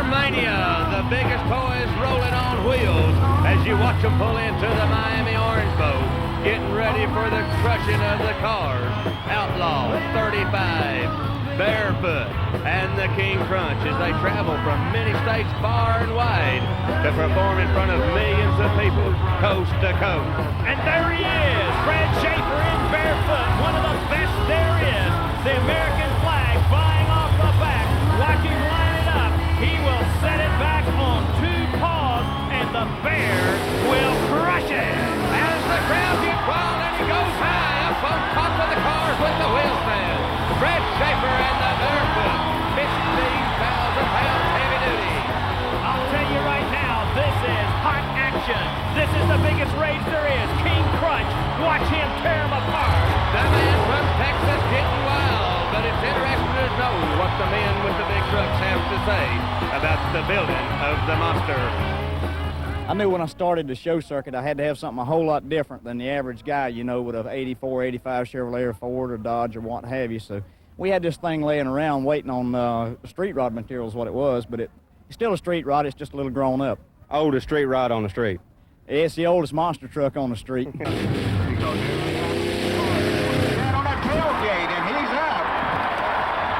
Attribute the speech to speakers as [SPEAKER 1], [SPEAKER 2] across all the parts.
[SPEAKER 1] for Mania, the biggest toys rolling on wheels as you watch them pull into the Miami Orange Boat, getting ready for the crushing of the cars. Outlaw, 35, Barefoot, and the King Krunch as they travel from many states far and wide to perform in front of millions of people, coast to coast.
[SPEAKER 2] And there he is, Fred Schaefer in Barefoot, one of the best there is. The American flag flying off the back. Watch him line it up. He will set it back on 2 paws, and the bear will crush it.
[SPEAKER 1] As the crowd gets wild and he goes high up on top of the cars with the wheel stand. Fred Schaefer and the Barefoot, 15,000 pounds heavy duty.
[SPEAKER 2] I'll tell you right now, this is hot action. This is the biggest race there is. King Krunch, watch him tear him apart.
[SPEAKER 1] The man from Texas getting wild, but it's interesting to know what the men with the big trucks have to say about the building of the monster.
[SPEAKER 3] I knew when I started the show circuit, I had to have something a whole lot different than the average guy, you know, with an 84, 85 Chevrolet or Ford or Dodge or what have you. So we had this thing laying around waiting on street rod material is what it was, but it's still a street rod, it's just a little grown up.
[SPEAKER 4] Oldest street rod on the street.
[SPEAKER 3] It's the oldest monster truck on the street.
[SPEAKER 5] On that tailgate, and he's up.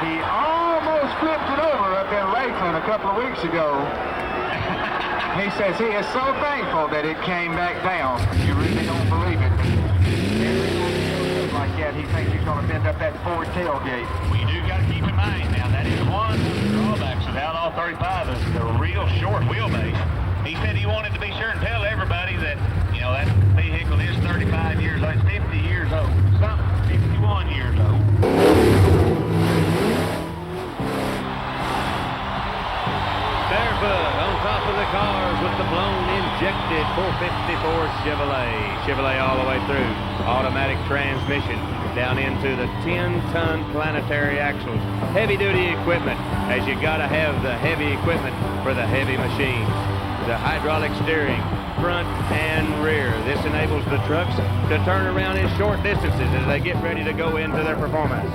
[SPEAKER 5] He almost flipped it over up in Lakeland a couple of weeks ago. He says he is so thankful that it came back down. You really don't believe it. Like that, he thinks he's going to bend up that Ford tailgate.
[SPEAKER 6] We do got to keep in mind now, that is one of the drawbacks of Outlaw 35 is the real short wheelbase. He said he wanted to be sure and tell everybody that, you know, that vehicle is 35 years old. It's 50 years old. Something 51 years old.
[SPEAKER 1] Barefoot on top of the cars with the blown injected 454 Chevrolet all the way through. Automatic transmission down into the 10-ton planetary axles. Heavy-duty equipment, as you got to have the heavy equipment for the heavy machines. The hydraulic steering, front and rear. This enables the trucks to turn around in short distances as they get ready to go into their performance.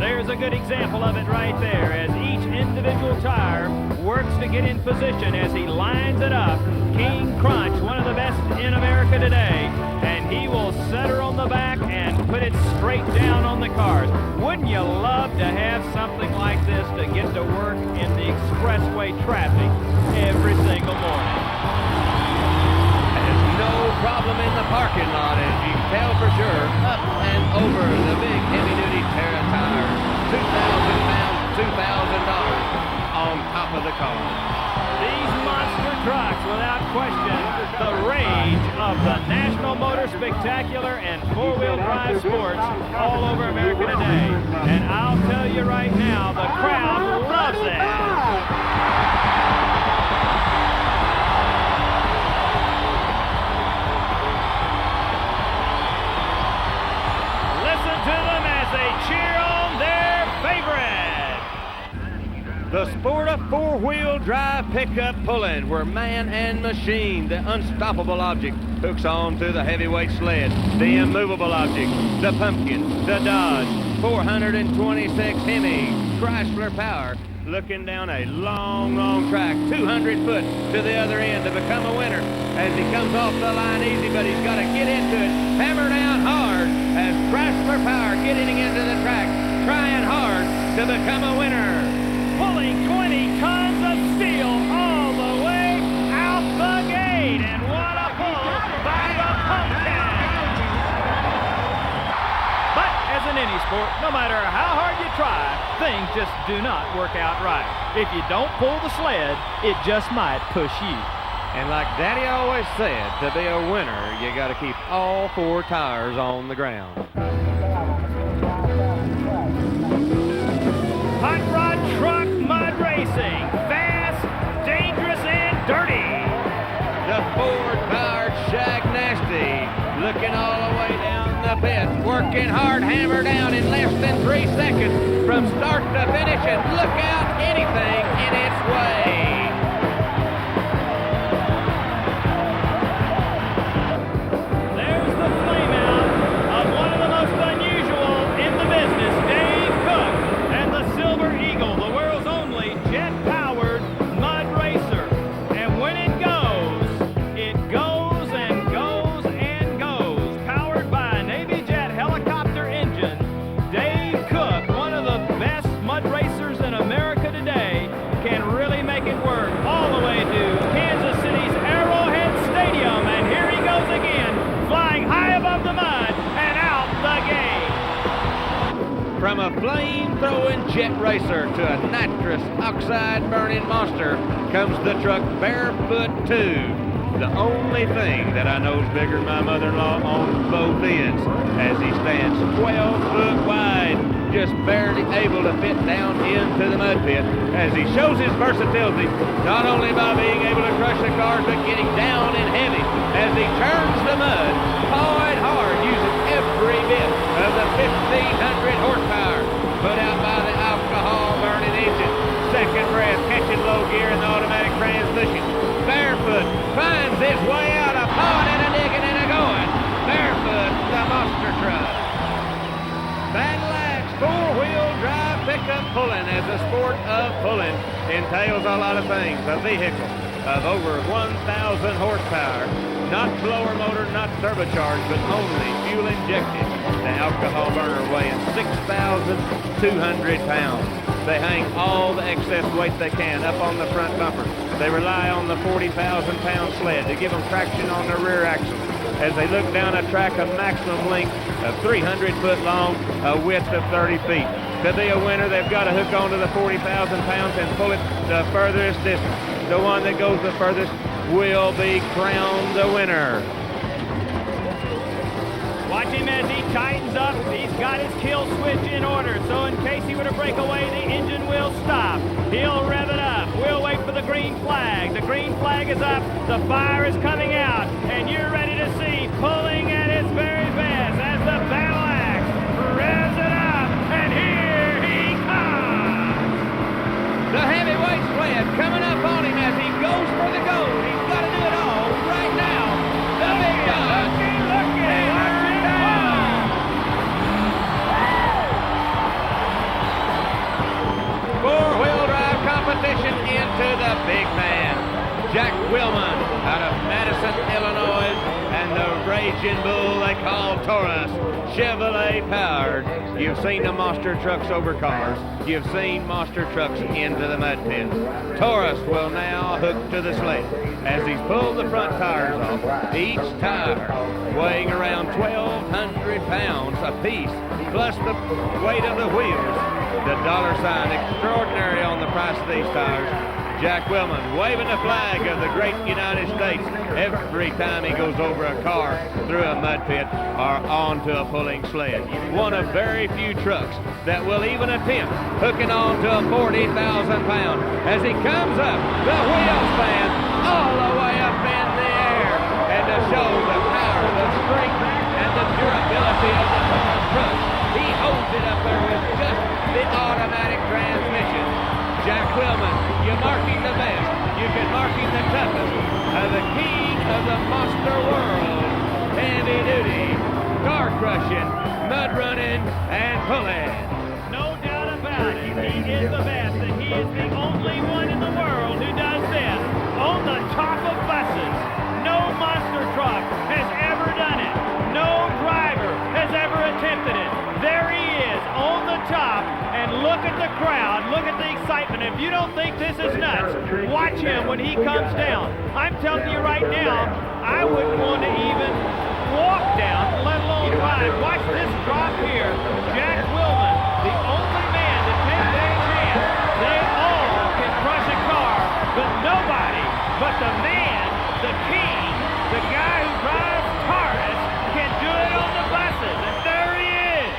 [SPEAKER 2] There's a good example of it right there as each individual tire works to get in position as he lines it up. King Krunch, one of the best in America today, and he will set her on the back and put it straight down on the cars. Wouldn't you love to have something like this to get to work in the expressway traffic every single morning?
[SPEAKER 1] There's no problem in the parking lot, as you can tell for sure. Up and over the big heavy-duty Terra tires. 2,000 pounds, $2,000 on top of the car.
[SPEAKER 2] These monster trucks, without question, the rage of the National Motor Spectacular and four-wheel drive sports all over America today. And I'll tell you right now, the crowd loves it. Listen to them as they cheer on their favorite.
[SPEAKER 1] The sport of four-wheel drive pickup pulling, where man and machine, the unstoppable object, hooks on to the heavyweight sled, the immovable object, the pumpkin, the Dodge, 426 Hemi, Chrysler Power, looking down a long, long track, 200 foot to the other end to become a winner. As he comes off the line easy, but he's got to get into it, hammer down hard, as Chrysler Power getting into the track, trying hard to become a winner.
[SPEAKER 2] Pulling 20 tons of steel all the way out the gate. And what a pull by the pumpkin. But as in any sport, no matter how hard you try, things just do not work out right. If you don't pull the sled, it just might push you.
[SPEAKER 1] And like Daddy always said, to be a winner, you got to keep all 4 tires on the ground.
[SPEAKER 2] Hot rod truck mud racing, fast, dangerous, and dirty.
[SPEAKER 1] The Ford-powered Shag Nasty, looking all the way down the pit, working hard, hammer down in less than 3 seconds from start to finish, and look out, anything in its way.
[SPEAKER 2] There's the flame out of one of the most unusual in the business, Dave Cook, and the Silver Eagle, the world's only jet-powered mud making work all the way to Kansas City's Arrowhead Stadium. And here he goes again, flying high above the mud and out the gate.
[SPEAKER 1] From a flame-throwing jet racer to a nitrous oxide-burning monster comes the truck Barefoot 2. The only thing that I know is bigger than my mother-in-law on both ends, as he stands 12 foot wide, just barely able to fit down into the mud pit, as he shows his versatility, not only by being able to crush the cars, but getting down and heavy as he turns the mud hard, using every bit of the 1,500 horsepower put out by the alcohol-burning engine. Second breath, catching low gear in the automatic transmission. Barefoot finds his way out, a pawing and a digging and a going. Barefoot, the monster truck. Battle axe, four-wheel drive pickup pulling, as the sport of pulling entails a lot of things. A vehicle of over 1,000 horsepower, not blower motor, not turbocharged, but only fuel injected. The alcohol burner weighing 6,200 pounds. They hang all the excess weight they can up on the front bumper. They rely on the 40,000-pound sled to give them traction on their rear axle as they look down a track of maximum length of 300 foot long, a width of 30 feet. To be a winner, they've got to hook onto the 40,000 pounds and pull it the furthest distance. The one that goes the furthest will be crowned the winner.
[SPEAKER 2] Watch him as he tightens up. He's got his kill switch in order, so in case he were to break away, the engine will stop. He'll rev it up. We'll wait for the green flag. The green flag is up. The fire is coming out, and you're ready to see pulling at its very best as the battle axe revs it up, and here he comes.
[SPEAKER 1] The heavyweight sled coming up on him as he goes for the gold. He's got to do it all right now. The big dog. Four-wheel drive competition into the big man. Jack Willman out of Madison, Illinois, and the raging bull they call Taurus, Chevrolet powered. You've seen the monster trucks over cars. You've seen monster trucks into the mud pit. Taurus will now hook to the sled as he's pulled the front tires off. Each tire weighing around 1,200 pounds apiece, plus the weight of the wheels. The dollar sign extraordinary on the price of these tires. Jack Willman waving the flag of the great United States every time he goes over a car, through a mud pit, or onto a pulling sled. One of very few trucks that will even attempt hooking on to a 40,000 pound. As he comes up, the wheel span all the way up in the air, and to show the power, the strength, and the durability of the truck, he holds it up there with just the automatic transmission. Jack Willman, you mark him the best, you can mark him the toughest, the king of the monster world, heavy duty, car crushing, mud running, and pulling.
[SPEAKER 2] No doubt about it, he is the best, and he is the only one in the world who does this on the top of buses. No monster truck has ever done it. No driver has ever attempted it. There he is on the top, and look at the crowd, look at the excitement. If you don't think this is nuts, watch him when he comes down. I'm telling you right now, I wouldn't want to even walk down, let alone ride. Watch this drop here. Jack Willman, the only man to take that chance. They all can crush a car, but nobody but the man, the king, the guy who drives Taurus, can do it on the buses. And there he is.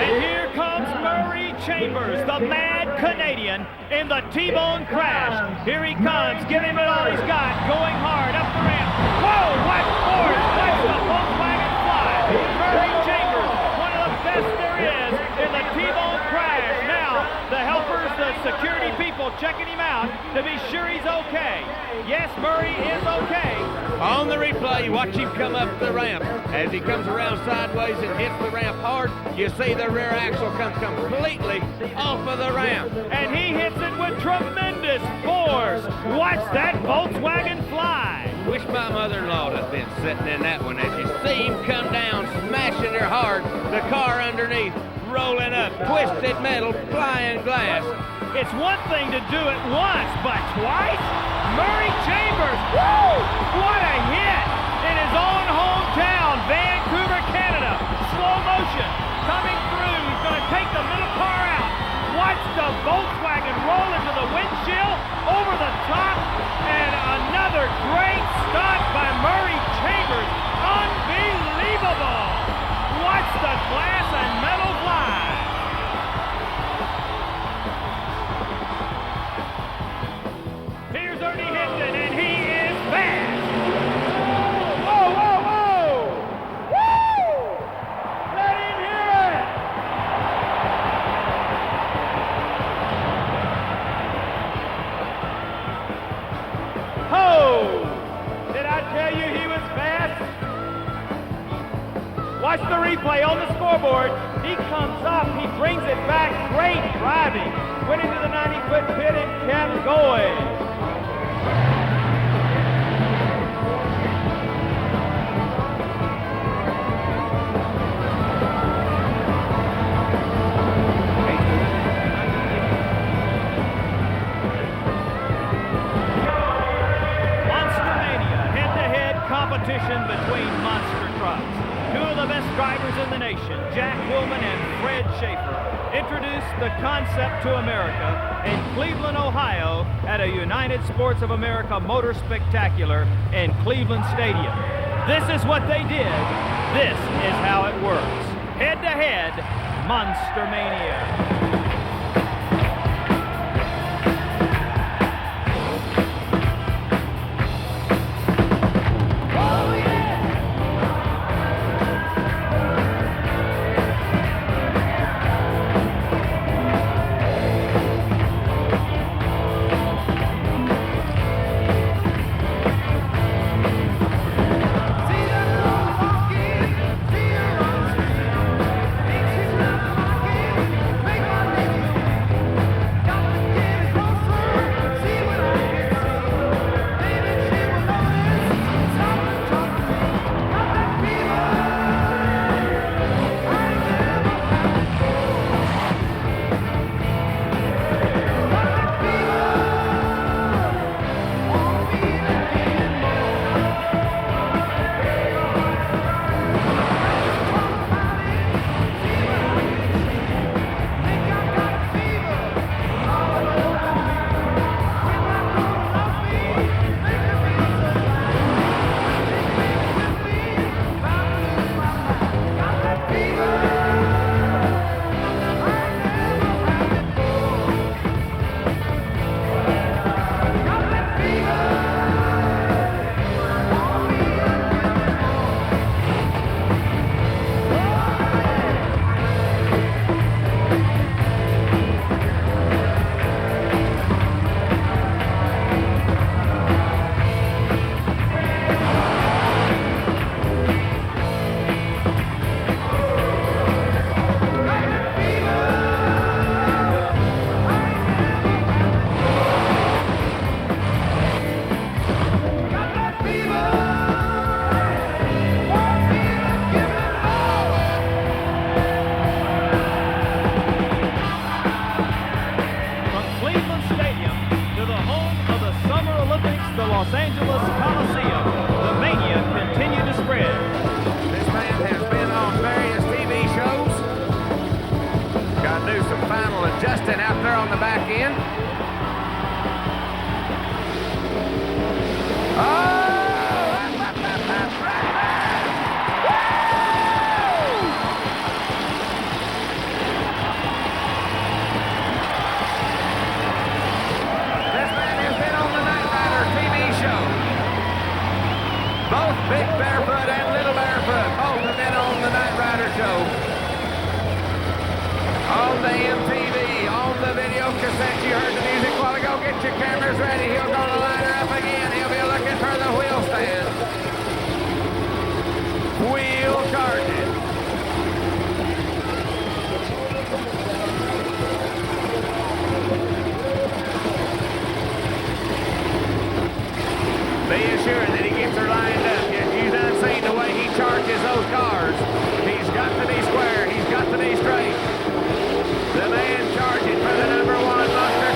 [SPEAKER 2] And here comes Murray Chambers, the mad Canadian, in the T-bone crash. Here he comes, giving it all he's got, going hard up the ramp. Whoa, what force? Watch the Volkswagen fly. Murray Chambers, one of the best there is in the T-bone crash. Now, the helpers, the security people checking him out to be sure he's okay. Yes, Murray is okay.
[SPEAKER 1] On the replay, watch him come up the ramp. As he comes around sideways and hits the ramp hard, you see the rear axle comes completely off of the ramp.
[SPEAKER 2] And he hits it with tremendous force. Watch that Volkswagen fly.
[SPEAKER 1] Wish my mother-in-law had been sitting in that one. As you see him come down, smashing her hard, the car underneath, rolling up, twisted metal, flying glass.
[SPEAKER 2] It's one thing to do it once, but twice? Murray Chambers, woo! What a hit in his own hometown, Vancouver, Canada. Slow motion, coming through. He's going to take the middle car out. Watch the Volkswagen roll into the windshield, over the top, and another great stunt by Murray Chambers. Unbelievable! Watch the glass and metal fly. Here's Ernie Hinton, and he is fast. Whoa, whoa, whoa! Woo! Let him hear it! Ho! Did I tell you he was fast? Watch the replay on the scoreboard. He comes up, he brings it back. Great driving. Went into the 90-foot pit and kept going. Monster Mania, head-to-head competition between monster trucks. Two of the best drivers in the nation, Jack Willman and Fred Schaefer, introduced the concept to America in Cleveland, Ohio at a United Sports of America Motor Spectacular in Cleveland Stadium. This is what they did. This is how it works. Head-to-head, Monster Mania. Los Angeles Coliseum, the mania continued to spread.
[SPEAKER 1] This man has been on various TV shows. Got to do some final adjusting out there on the back end. Oh! Both Big Barefoot and Little Barefoot, both have been on the Night Rider show. On the MTV, on the video cassette, you heard the music a while ago. Get your cameras ready. He'll go to line her up again. He'll be looking for the wheel stand. Wheel charging. Be assured that he gets her lined up. You've not seen the way he charges those cars. He's got to be square. He's got to be straight. The man charging for the #1 Monster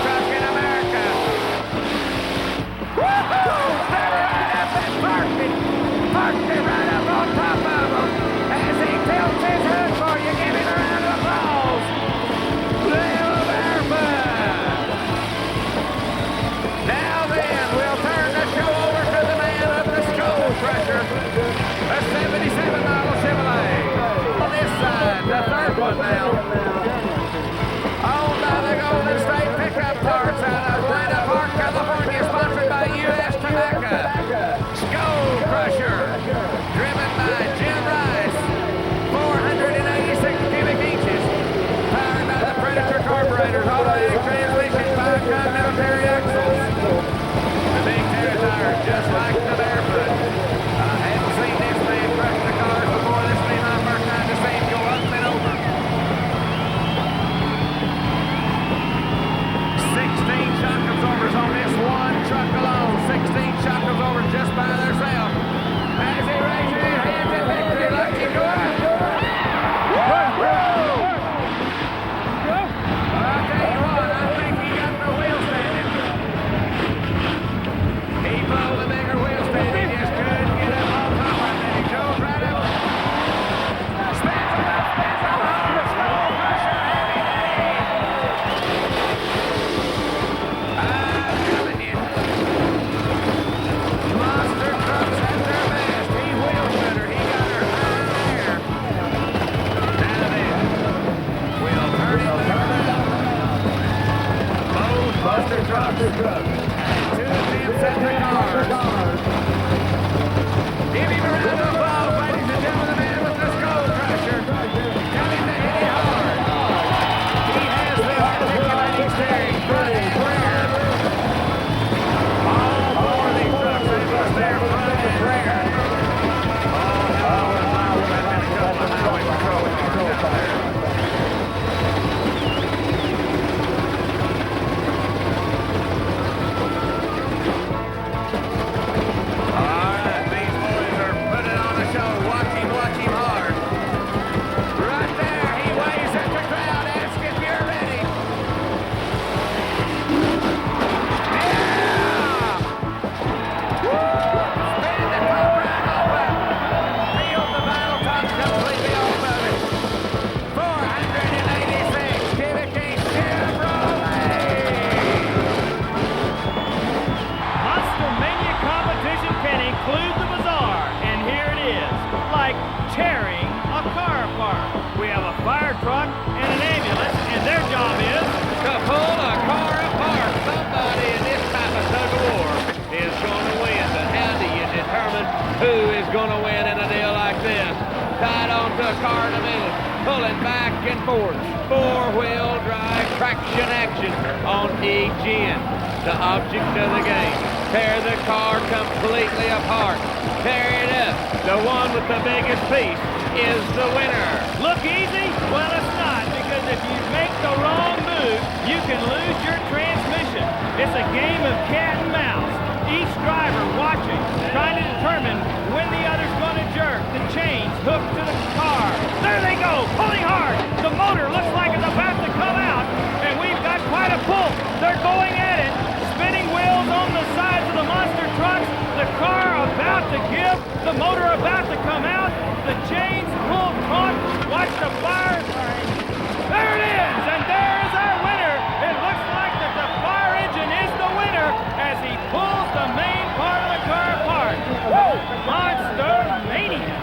[SPEAKER 1] going to win in a deal like this. Tied onto a car in the middle, pulling back and forth. Four-wheel drive traction action on each end. The object of the game. Tear the car completely apart. Tear it up. The one with the biggest piece is the winner.
[SPEAKER 2] Look easy? Well, it's not, because if you make the wrong move, you can lose your transmission. It's a game of cat and mouse. Each driver watching, trying to determine when the other's going to jerk. The chains hooked to the car. There they go, pulling hard. The motor looks like it's about to come out, and we've got quite a pull. They're going at it. Spinning wheels on the sides of the monster trucks. The car about to give. The motor about to come out. The chains pull taut. Watch the fire. There it is, and there is our winner. It looks like that the fire engine is the winner as he pulls the main part of the car apart. Woo! Monster Mania.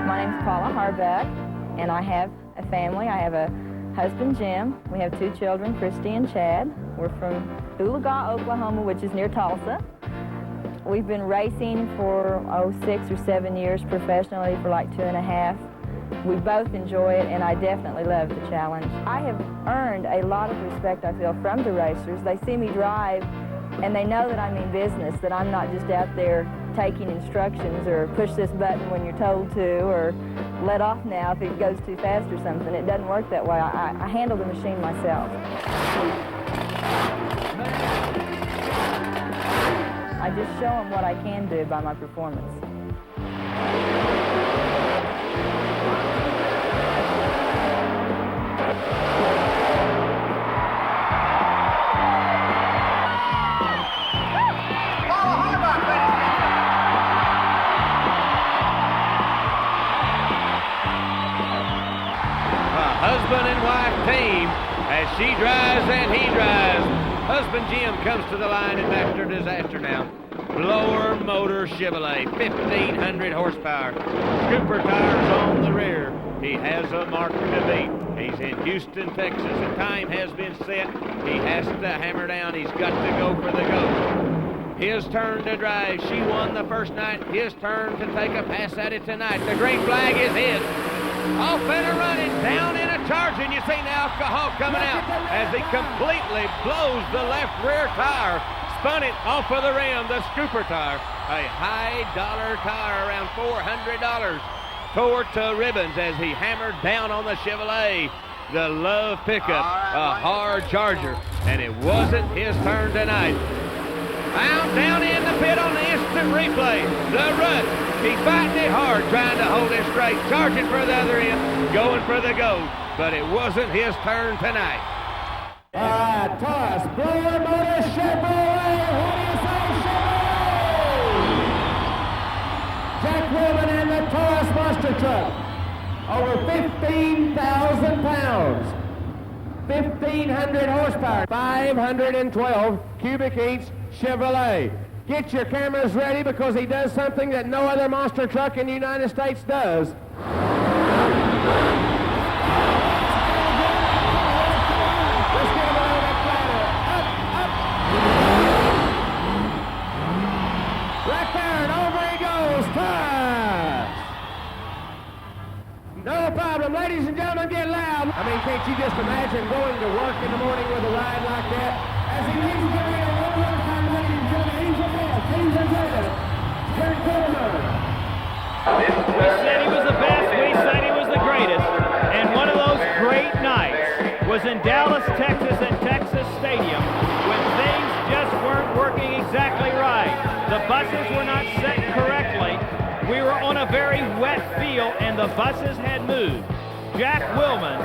[SPEAKER 7] My name's Paula Harbeck, and I have a family. I have a husband, Jim. We have two children, Christy and Chad. We're from Outlaw, Oklahoma, which is near Tulsa. We've been racing for 6 or 7 years professionally, for like 2.5. We both enjoy it, and I definitely love the challenge. I have earned a lot of respect, I feel, from the racers. They see me drive, and they know that I mean business, that I'm not just out there taking instructions or push this button when you're told to, or let off now if it goes too fast or something. It doesn't work that way. I handle the machine myself. I just show them what I can do by my performance.
[SPEAKER 1] Husband and wife team as she drives and he drives. Husband Jim comes to the line in after disaster now. Blower motor Chevrolet, 1,500 horsepower. Scooper tires on the rear. He has a mark to beat. He's in Houston, Texas. The time has been set. He has to hammer down. He's got to go for the goal. His turn to drive. She won the first night. His turn to take a pass at it tonight. The green flag is his. Off and a running, down in a charge, and you see now alcohol coming out as he completely blows the left rear tire. Spun it off of the rim, the Scooper tire. A high dollar tire, around $400. Tore to ribbons as he hammered down on the Chevrolet. The Love pickup, a hard charger, and it wasn't his turn tonight. Found down in the pit on the instant replay. The rut. He's fighting it hard, trying to hold it straight, charging for the other end, going for the goal. But it wasn't his turn tonight.
[SPEAKER 8] All right, Taurus, blower motor Chevrolet. What do you say, Chevrolet? Jack Wilman and the Taurus monster truck. Over 15,000 pounds. 1,500 horsepower. 512 cubic inch Chevrolet. Get your cameras ready because he does something that no other monster truck in the United States does. No problem. Ladies and gentlemen, get loud. I mean, can't you just imagine going to work in the morning with a ride like that? As he leaves the arena one more time, ladies and gentlemen, he's the best. He's the greatest. Jack Wilman.
[SPEAKER 2] We said he was the best. We said he was the greatest. And one of those great nights was in Dallas, Texas at Texas Stadium when things just weren't working exactly right. The buses were not set correctly. We were on a very wet field, and the buses had moved. Jack Wilman,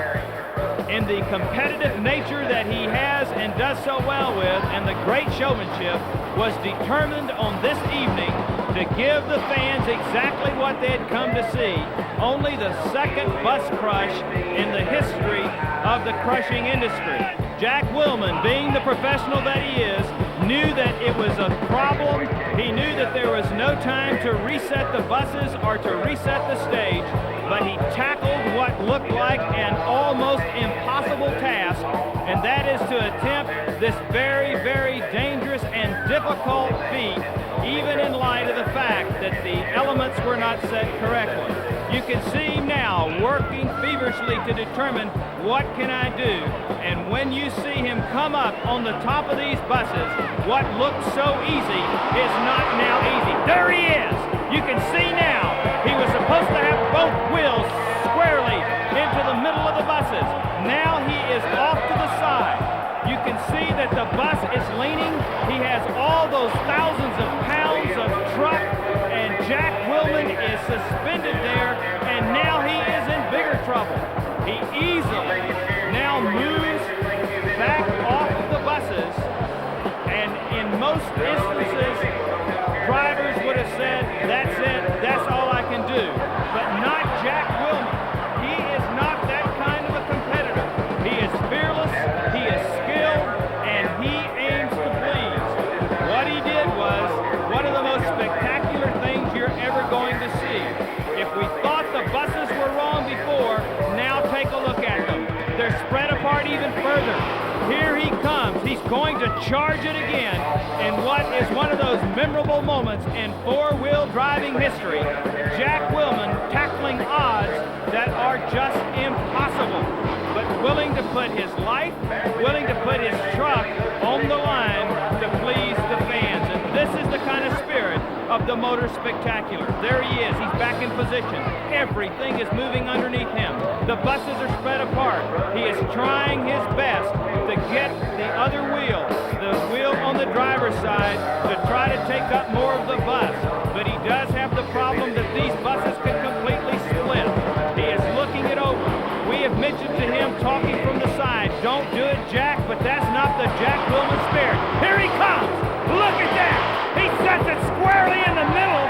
[SPEAKER 2] in the competitive nature that he has and does so well with, and the great showmanship, was determined on this evening to give the fans exactly what they had come to see. Only the second bus crush in the history of the crushing industry. Jack Wilman, being the professional that he is, knew that it was a problem. He knew that there was no time to reset the buses or to reset the stage, but he tackled what looked like an almost impossible task, and that is to attempt this very, very dangerous and difficult feat, even in light of the fact that the elements were not set correctly. You can see now working feverishly to determine what can I do. And when you see him come up on the top of these buses, what looked so easy is not now easy. There he is. You can see now he was supposed to have both wheels squarely into the middle of the buses. Now he is off to the side. You can see that the bus is leaning. He has all those thousands of pounds of truck, and Jack Willman is suspended there, and now he is in bigger trouble. He easily now moves back off the buses, and in most instances, drivers would have said, that's it, that's all I can do. But not Jack Willman. He is not that kind of a competitor. He is fearless, he is skilled, and he aims to please. What he did was one of the most spectacular things you're ever going to see. If we thought the buses were wrong before, now take a look at them. They're spread apart even further. Here he comes. He's going to charge it again in what is one of those memorable moments in four-wheel driving history. Jack Willman tackling odds that are just impossible, but willing to put his life, willing to put his truck on the line to please the fans. And this is the kind of spirit of the Motor Spectacular. There he is. He's back in position. Everything is moving underneath him. The buses are spread apart. He is trying his best to get the other wheel, the wheel on the driver's side, to try to take up more of the bus. But he does have the problem that these buses can completely split. He is looking it over. We have mentioned to him, talking from the side, don't do it, Jack, but that's not the Jack Willman spirit. Here he comes. Look at that. He sets it squarely in the middle.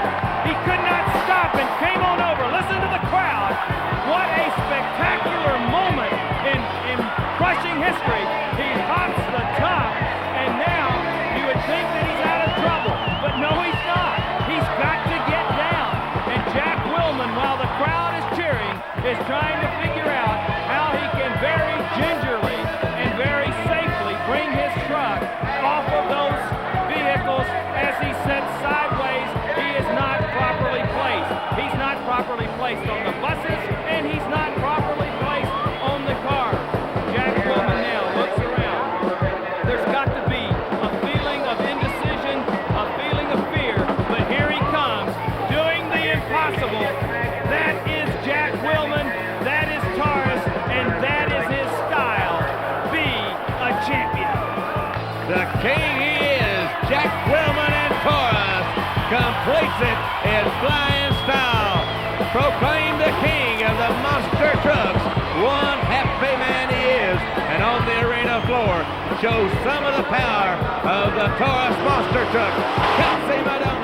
[SPEAKER 2] He could not stop and came on over. Listen to the crowd. What a spectacular moment in crushing history. He hops the top, and now you would think that he's out of trouble. But no, he's not. He's got to get down. And Jack Willman, while the crowd is cheering, is trying to figure out how he can very gingerly and very safely bring his truck off of those vehicles as he sets sideways. He is not properly placed. He's not properly placed on the buses, and he's not properly placed on the cars. Jack Willman now looks around. There's got to be a feeling of indecision, a feeling of fear, but here he comes, doing the impossible. That is Jack Willman, that is Taurus, and that is his style. Be a champion.
[SPEAKER 1] The king he is, Jack Willman, and Taurus completes it in flying style. Proclaimed the king of the monster trucks. One happy man he is, and on the arena floor shows some of the power of the Taurus monster truck. Come see Madame